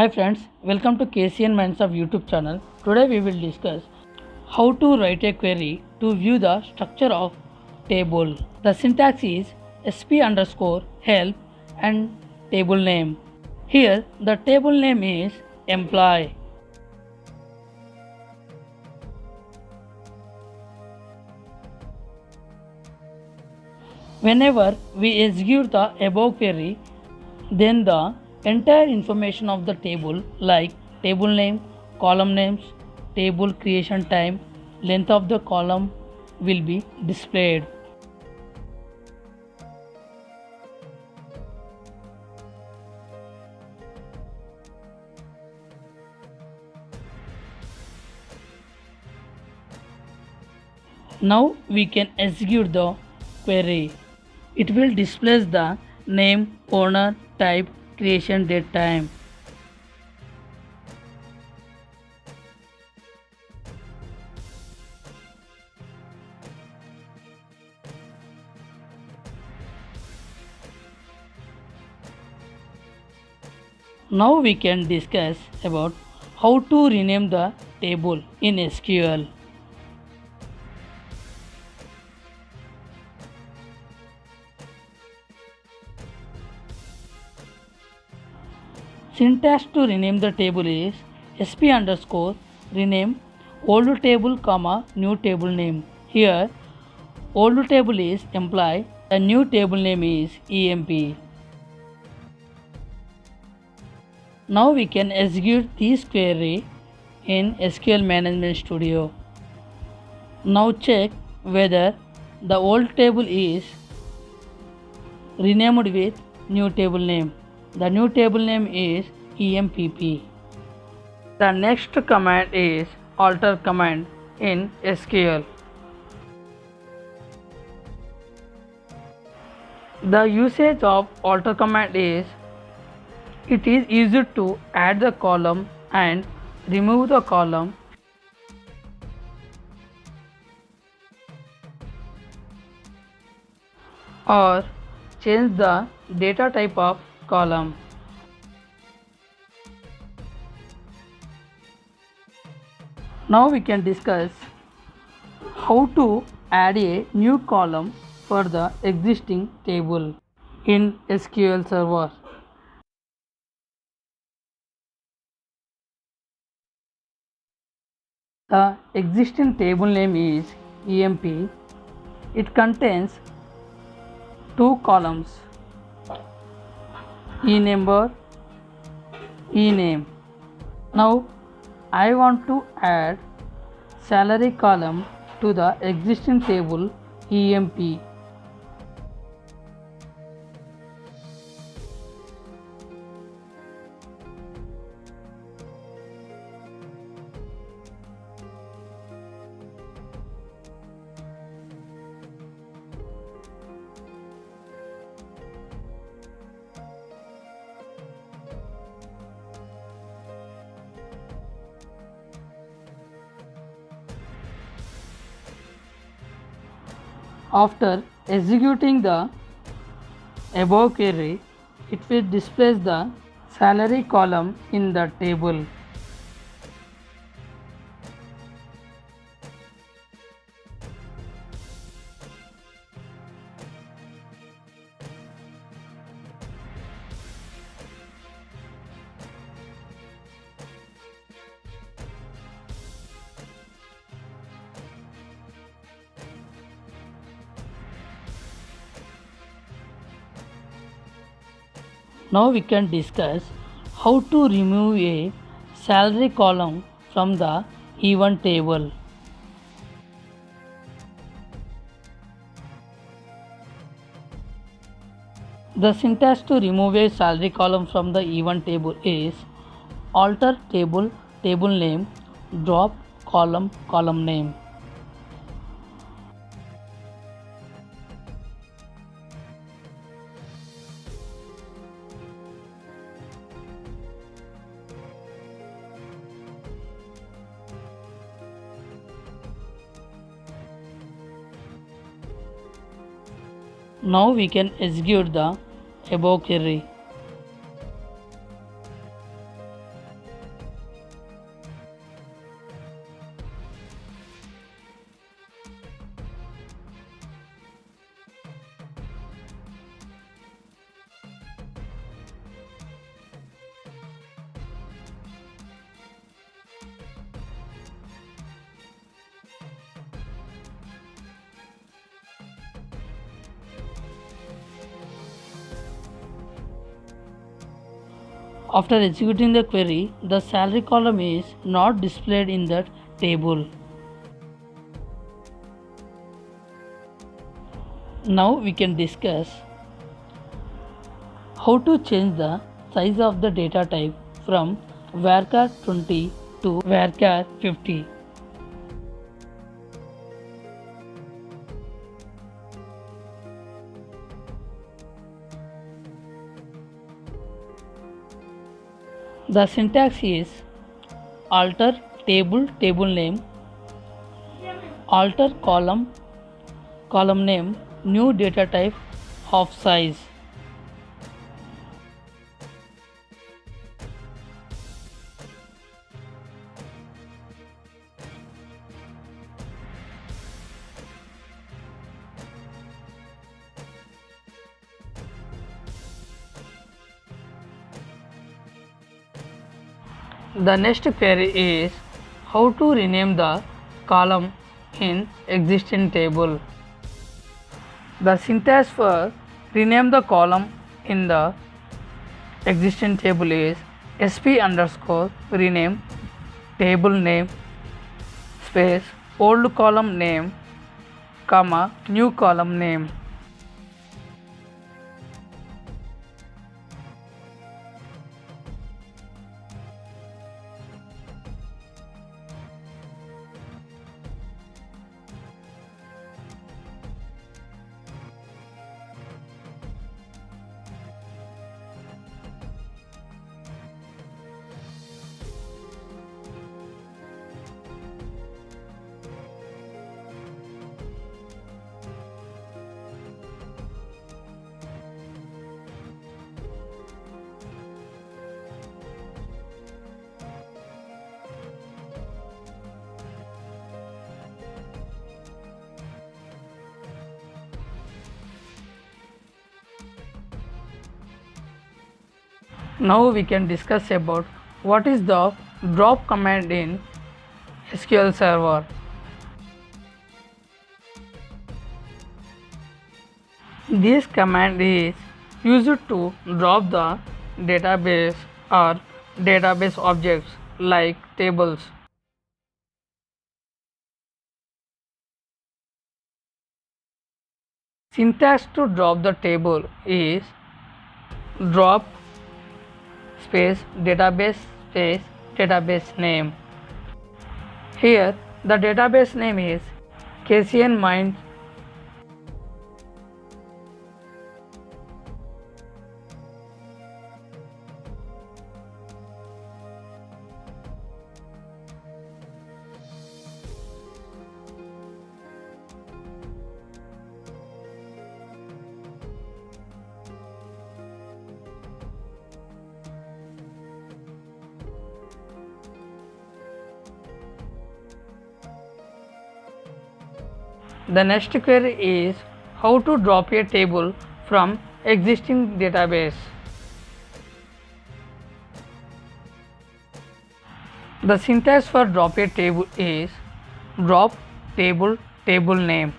Hi friends, welcome to KCN Minds of YouTube channel. Today we will discuss how to write a query to view the structure of table. The syntax is sp underscore help and table name. Here the table name is employee. Whenever we execute the above query, then the entire information of the table like table name, column names, table creation time, length of the column will be displayed. Now we can execute the query. It will display the name, owner, type, creation date, time. Now we can discuss about how to rename the table in SQL. Syntax to rename the table is sp underscore rename old table comma new table name. Here old table is employee, the new table name is emp. Now we can execute this query in SQL Management Studio. Now check whether the old table is renamed with new table name. The new table name is EMPP. The next command is alter command in SQL. The usage of alter command is it is easy to add the column and remove the column. Or change the data type of column. Now we can discuss how to add a new column for the existing table in SQL Server. The existing table name is EMP. It contains two columns, eNumber, eName. Now I want to add salary column to the existing table EMP. After executing the above query, it will display the salary column in the table. Now we can discuss how to remove a salary column from the event table. The syntax to remove a salary column from the event table is alter table table name drop column column name. Now we can execute the above query. After executing the query, the salary column is not displayed in that table. Now we can discuss how to change the size of the data type from varchar 20 to varchar 50. The syntax is alter table name, alter column name, new data type of size. The next query is how to rename the column in existing table. The syntax for rename the column in the existing table is sp underscore rename table name space old column name comma new column name. Now we can discuss about what is the drop command in SQL Server. This command is used to drop the database or database objects like tables. Syntax to drop the table is drop space database name. Here the database name is KCN Mind. The next query is how to drop a table from existing database. The syntax for drop a table is drop table name.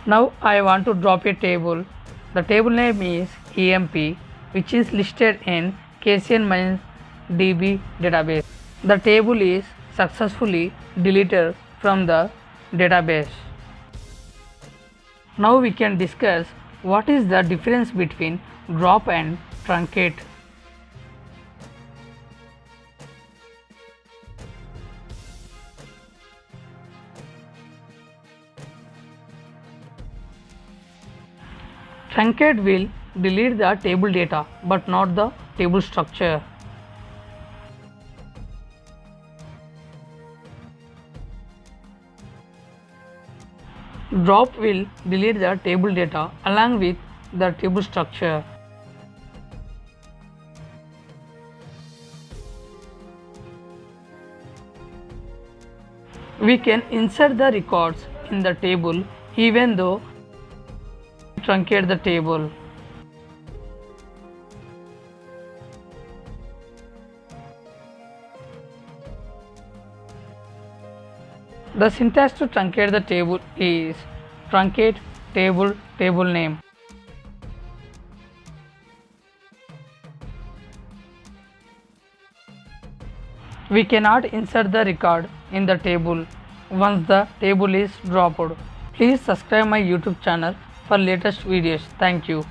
Now I want to drop a table. The table name is EMP, which is listed in KCN MindDB database. The table is successfully deleted from the database. Now we can discuss what is the difference between drop and truncate. Truncate will delete the table data but not the table structure. Drop will delete the table data along with the table structure. We can insert the records in the table even though we truncate the table. The syntax to truncate the table is truncate table name. We cannot insert the record in the table once the table is dropped. Please subscribe my YouTube channel for latest videos. Thank you.